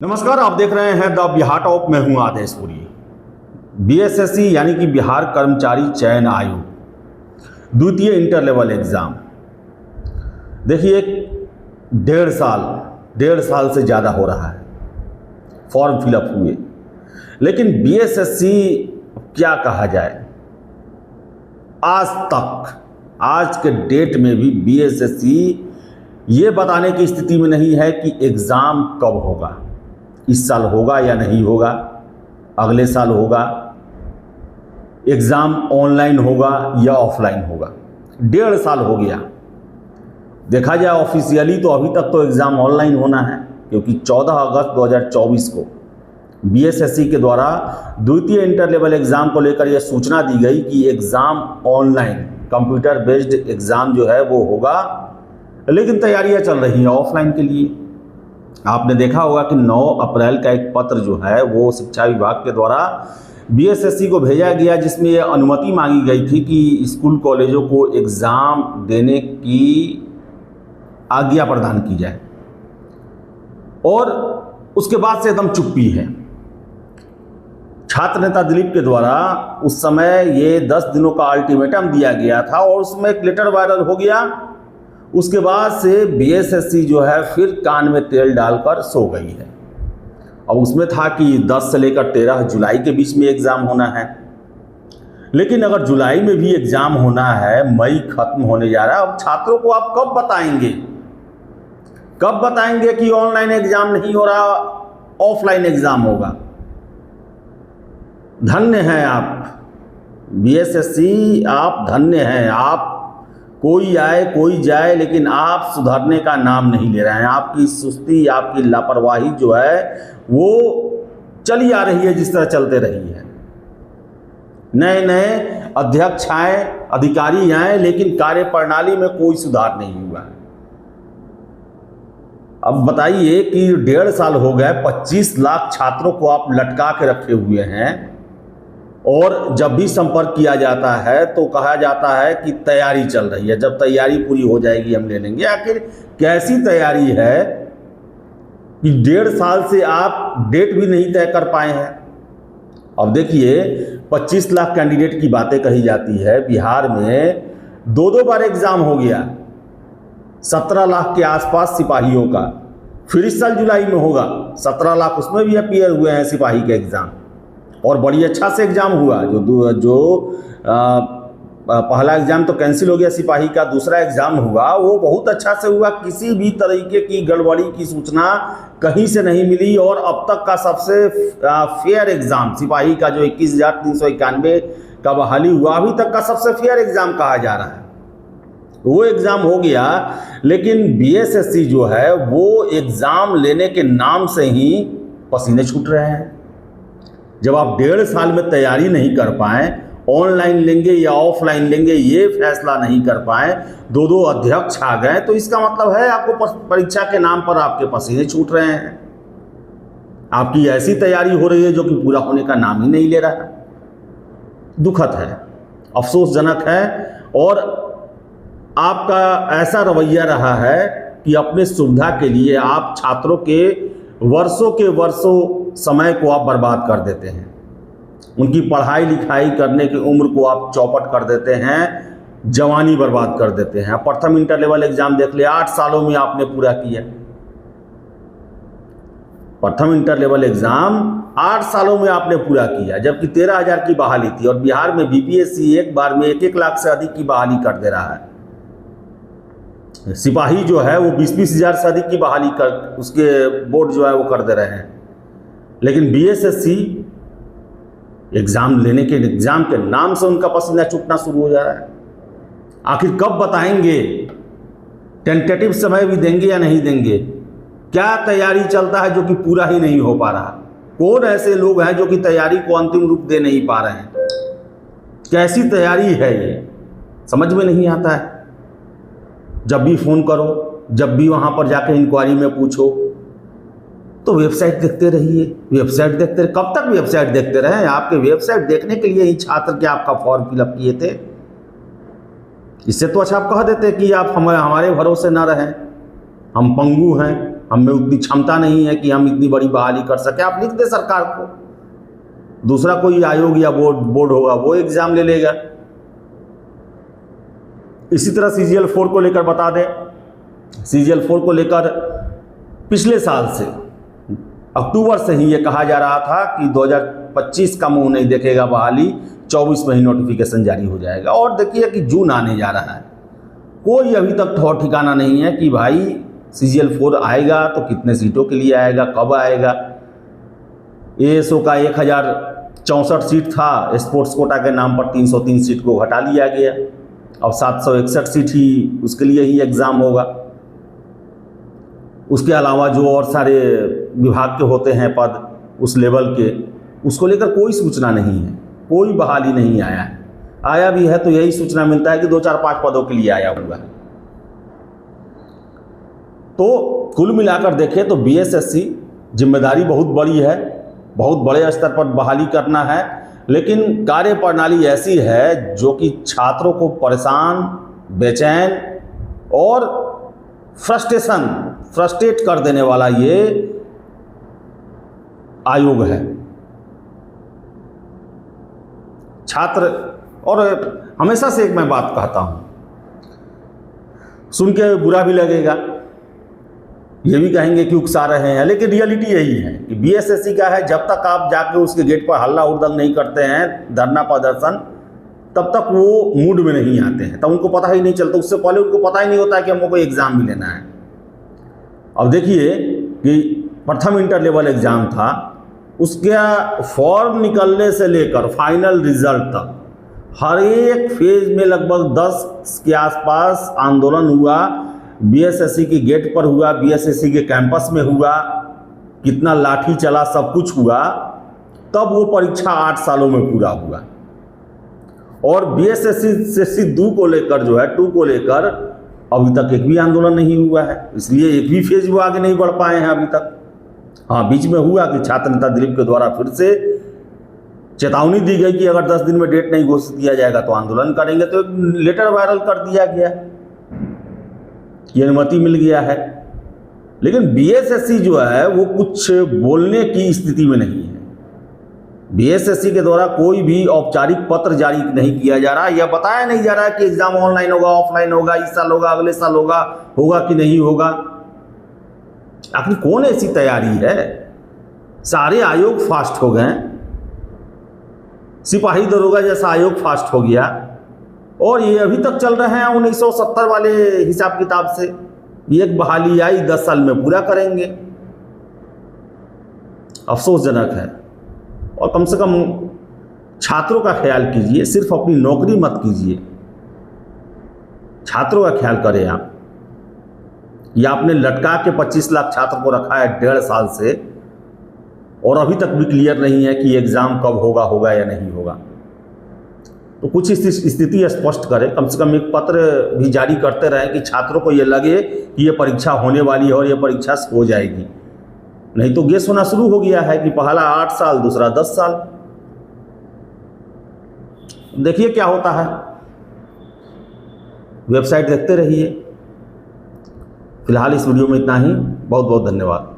नमस्कार, आप देख रहे हैं द बिहार टॉप में हूं आदेशपुरी। बीएसएससी यानी कि बिहार कर्मचारी चयन आयोग द्वितीय इंटर लेवल एग्ज़ाम, देखिए डेढ़ साल से ज़्यादा हो रहा है, फॉर्म फिलअप हुए, लेकिन बीएसएससी क्या कहा जाए, आज के डेट में भी बीएसएससी ये बताने की स्थिति में नहीं है कि एग्ज़ाम कब होगा, इस साल होगा या नहीं होगा, अगले साल होगा, एग्ज़ाम ऑनलाइन होगा या ऑफलाइन होगा। 1.5 साल हो गया। देखा जाए ऑफिशियली तो अभी तक तो एग्ज़ाम ऑनलाइन होना है, क्योंकि 14 अगस्त 2024 को बीएसएससी के द्वारा द्वितीय इंटर लेवल एग्ज़ाम को लेकर यह सूचना दी गई कि exam online computer based exam जो है वो होगा, लेकिन तैयारियां चल रही हैं ऑफलाइन के लिए। आपने देखा होगा कि 9 अप्रैल का एक पत्र जो है वो शिक्षा विभाग के द्वारा बीएसएससी को भेजा गया, जिसमें यह अनुमति मांगी गई थी कि स्कूल कॉलेजों को एग्ज़ाम देने की आज्ञा प्रदान की जाए, और उसके बाद से एकदम चुप्पी है। छात्र नेता दिलीप के द्वारा उस समय ये 10 दिनों का अल्टीमेटम दिया गया था और उसमें एक लेटर वायरल हो गया। उसके बाद से बीएसएससी जो है फिर कान में तेल डालकर सो गई है। अब उसमें था कि 10 से लेकर 13 जुलाई के बीच में एग्ज़ाम होना है, लेकिन अगर जुलाई में भी एग्ज़ाम होना है, मई खत्म होने जा रहा है, अब छात्रों को आप कब बताएंगे कि ऑनलाइन एग्ज़ाम नहीं हो रहा, ऑफलाइन एग्ज़ाम होगा। धन्य हैं आप बीएसएससी, आप धन्य हैं। आप कोई आए कोई जाए, लेकिन आप सुधरने का नाम नहीं ले रहे हैं। आपकी सुस्ती, आपकी लापरवाही जो है वो चली आ रही है, जिस तरह चलते रही है। नए अध्यक्ष आए, अधिकारी आए, लेकिन कार्य प्रणाली में कोई सुधार नहीं हुआ। अब बताइए कि 1.5 साल हो गए, 25 लाख छात्रों को आप लटका के रखे हुए हैं, और जब भी संपर्क किया जाता है तो कहा जाता है कि तैयारी चल रही है, जब तैयारी पूरी हो जाएगी हम ले लेंगे। आखिर कैसी तैयारी है कि 1.5 साल से आप डेट भी नहीं तय कर पाए हैं। अब देखिए 25 लाख कैंडिडेट की बातें कही जाती है, बिहार में 2 बार एग्ज़ाम हो गया। 17 लाख के आसपास सिपाहियों का, फिर इस साल जुलाई में होगा। 17 लाख उसमें भी अपीयर हुए हैं सिपाही के एग्ज़ाम, और बड़ी अच्छा से एग्ज़ाम हुआ। जो पहला एग्ज़ाम तो कैंसिल हो गया सिपाही का, दूसरा एग्ज़ाम हुआ वो बहुत अच्छा से हुआ। किसी भी तरीके की गड़बड़ी की सूचना कहीं से नहीं मिली, और अब तक का सबसे फेयर एग्ज़ाम सिपाही का जो 21,391 का बहाली हुआ, अभी तक का सबसे फेयर एग्ज़ाम कहा जा रहा है, वो एग्ज़ाम हो गया। लेकिन बीएसएससी जो है वो एग्ज़ाम लेने के नाम से ही पसीने छूट रहे हैं। जब आप 1.5 साल में तैयारी नहीं कर पाए, ऑनलाइन लेंगे या ऑफलाइन लेंगे ये फैसला नहीं कर पाए, 2 अध्यक्ष आ गए, तो इसका मतलब है आपको परीक्षा के नाम पर आपके पसीने छूट रहे हैं। आपकी ऐसी तैयारी हो रही है जो कि पूरा होने का नाम ही नहीं ले रहा है। दुखद है, अफसोसजनक है, और आपका ऐसा रवैया रहा है कि अपने सुविधा के लिए आप छात्रों के वर्षों समय को आप बर्बाद कर देते हैं। उनकी पढ़ाई लिखाई करने की उम्र को आप चौपट कर देते हैं, जवानी बर्बाद कर देते हैं। प्रथम इंटर लेवल एग्ज़ाम देख ले, 8 सालों में आपने पूरा किया। प्रथम इंटर लेवल एग्ज़ाम 8 सालों में आपने पूरा किया, जबकि 13,000 की बहाली थी, और बिहार में बीपीएससी एक बार में 1 लाख से अधिक की बहाली कर दे रहा है। सिपाही जो है वो 20 हज़ार से अधिक की बहाली कर, उसके बोर्ड जो है वो कर दे रहे हैं। लेकिन बीएसएससी एग्ज़ाम के नाम से उनका पसीना छूटना शुरू हो जा रहा है। आखिर कब बताएंगे? टेंटेटिव समय भी देंगे या नहीं देंगे? क्या तैयारी चलता है जो कि पूरा ही नहीं हो पा रहा? कौन ऐसे लोग हैं जो कि तैयारी को अंतिम रूप दे नहीं पा रहे हैं? कैसी तैयारी है ये, समझ में नहीं आता है। जब भी फ़ोन करो, जब भी वहाँ पर जाके इंक्वायरी में पूछो, तो वेबसाइट देखते रहिए, वेबसाइट देखते रहे। कब तक वेबसाइट देखते रहे? आपके वेबसाइट देखने के लिए ही छात्र के आपका फॉर्म फिलअप किए थे। इससे तो अच्छा आप कह देते कि आप हमारे भरोसे ना रहें, हम पंगु हैं, हम में उतनी क्षमता नहीं है कि हम इतनी बड़ी बहाली कर सके। आप लिख दे सरकार को, दूसरा कोई आयोग या बोर्ड होगा वो एग्ज़ाम ले लेगा। इसी तरह CGL 4 को लेकर बता दें, CGL 4 को लेकर पिछले साल से अक्टूबर से ही ये कहा जा रहा था कि 2025 का मुंह नहीं देखेगा बहाली, 24 में ही नोटिफिकेशन जारी हो जाएगा। और देखिए कि जून आने जा रहा है, कोई अभी तक ठौर ठिकाना नहीं है कि भाई CGL 4 आएगा तो कितने सीटों के लिए आएगा, कब आएगा। ASO का 1064 सीट था, स्पोर्ट्स कोटा के नाम पर 303 सीट को घटा लिया गया, अब 761 सीट ही उसके लिए ही एग्ज़ाम होगा। उसके अलावा जो और सारे विभाग के होते हैं पद उस लेवल के, उसको लेकर कोई सूचना नहीं है, कोई बहाली नहीं आया है। आया भी है तो यही सूचना मिलता है कि 2-4-5 पदों के लिए आया हुआ है। तो कुल मिलाकर देखें तो BSSC जिम्मेदारी बहुत बड़ी है, बहुत बड़े स्तर पर बहाली करना है, लेकिन कार्य प्रणाली ऐसी है जो कि छात्रों को परेशान, बेचैन और फ्रस्ट्रेट कर देने वाला ये आयोग है। छात्र, और हमेशा से एक मैं बात कहता हूँ, सुन के बुरा भी लगेगा, ये भी कहेंगे कि उकसा रहे हैं, लेकिन रियलिटी यही है कि BSSC का है, जब तक आप जाके उसके गेट पर हल्ला उर्दंग नहीं करते हैं, धरना प्रदर्शन, तब तक वो मूड में नहीं आते हैं, तब उनको पता ही नहीं चलता। उससे पहले उनको पता ही नहीं होता है कि हमको कोई एग्ज़ाम भी लेना है। अब देखिए कि प्रथम इंटर लेवल एग्ज़ाम था, उसका फॉर्म निकलने से लेकर फाइनल रिजल्ट तक हर एक फेज में लगभग 10 के आसपास आंदोलन हुआ। BSSC के गेट पर हुआ, BSSC के कैंपस में हुआ, कितना लाठी चला, सब कुछ हुआ, तब वो परीक्षा 8 सालों में पूरा हुआ। और BSSC 2 को लेकर जो है, 2 को लेकर अभी तक एक भी आंदोलन नहीं हुआ है, इसलिए एक भी फेज वो आगे नहीं बढ़ पाए हैं अभी तक। हाँ, बीच में हुआ कि छात्र नेता दिलीप के द्वारा फिर से चेतावनी दी गई कि अगर 10 दिन में डेट नहीं घोषित किया जाएगा तो आंदोलन करेंगे, तो एक लेटर वायरल कर दिया गया, ये अनुमति मिल गया है। लेकिन BSSC जो है वो कुछ बोलने की स्थिति में नहीं है। BSSC के द्वारा कोई भी औपचारिक पत्र जारी नहीं किया जा रहा, यह बताया नहीं जा रहा है कि एग्जाम ऑनलाइन होगा, ऑफलाइन होगा, इस साल होगा, अगले साल होगा, होगा कि नहीं होगा। आखिर कौन ऐसी तैयारी है? सारे आयोग फास्ट हो गए, सिपाही दरोगा जैसा आयोग फास्ट हो गया, और ये अभी तक चल रहे हैं 1970 वाले हिसाब किताब से। एक बहाली आई, 10 साल में पूरा करेंगे। अफसोसजनक है। और कम से कम छात्रों का ख्याल कीजिए, सिर्फ अपनी नौकरी मत कीजिए, छात्रों का ख्याल करें आप। या आपने लटका के 25 लाख छात्र को रखा है 1.5 साल से, और अभी तक भी क्लियर नहीं है कि एग्ज़ाम कब होगा या नहीं होगा। तो कुछ स्थिति स्पष्ट करें, कम से कम एक पत्र भी जारी करते रहें कि छात्रों को ये लगे कि ये परीक्षा होने वाली है और ये परीक्षा हो जाएगी। नहीं तो गेस होना शुरू हो गया है कि पहला 8 साल, दूसरा 10 साल। देखिए क्या होता है, वेबसाइट देखते रहिए। फिलहाल इस वीडियो में इतना ही। बहुत बहुत धन्यवाद।